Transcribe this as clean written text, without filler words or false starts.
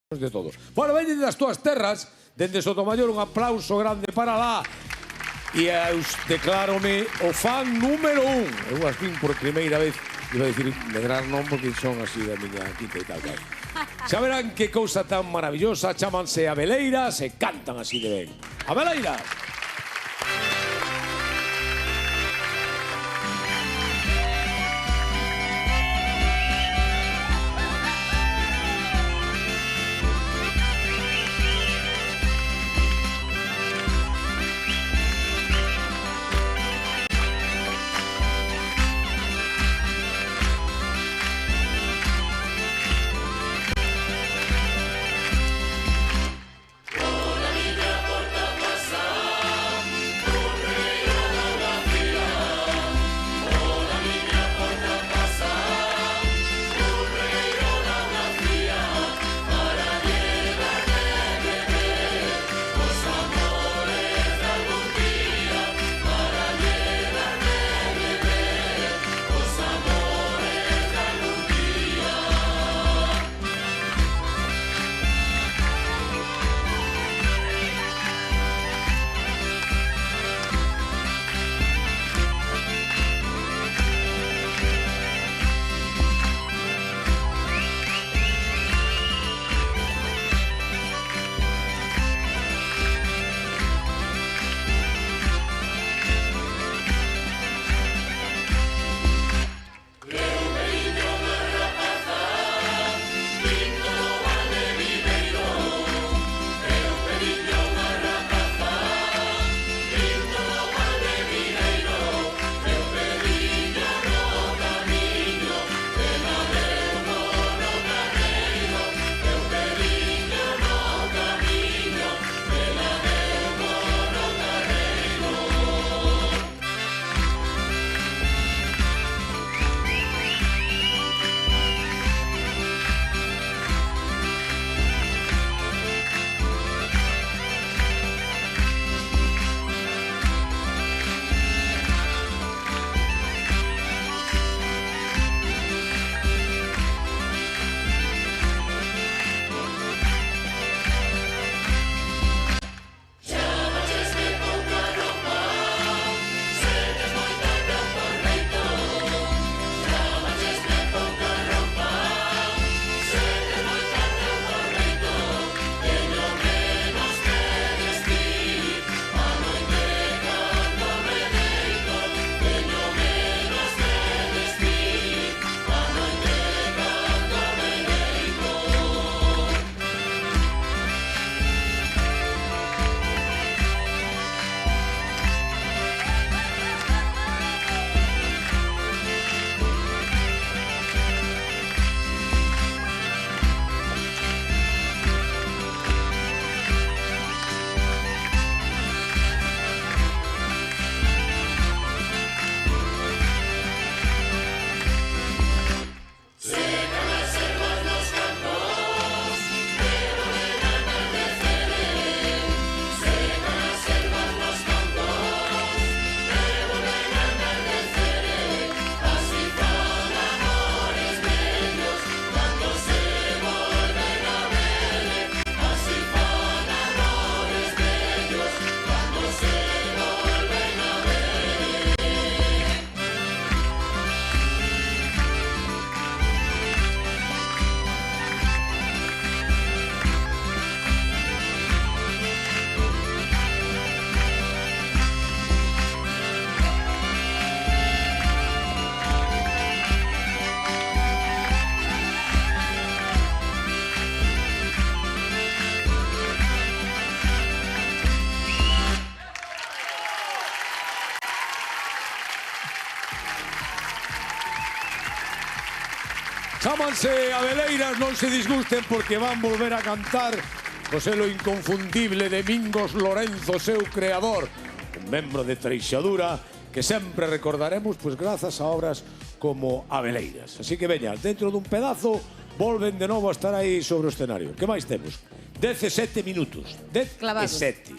De todos. Bueno, veñen das túas terras, dende Sotomayor, un aplauso grande para lá. E eu declárome o fan número 1. Eu as vin por primeira vez, iba a dicir medrar non porque son así da miña quinta e tal. Xa verán que cousa tan maravillosa, chámanse abeleiras e cantan así de ben. Abeleiras! Chámanse abeleiras, non se disgusten porque van volver a cantar o selo inconfundible de Mingos Lorenzo, seu creador, un membro de Treixadura que sempre recordaremos pois grazas a obras como Abeleiras. Así que veña, dentro dun pedazo volven de novo a estar aí sobre o escenario. Que máis temos? 17 minutos. 17.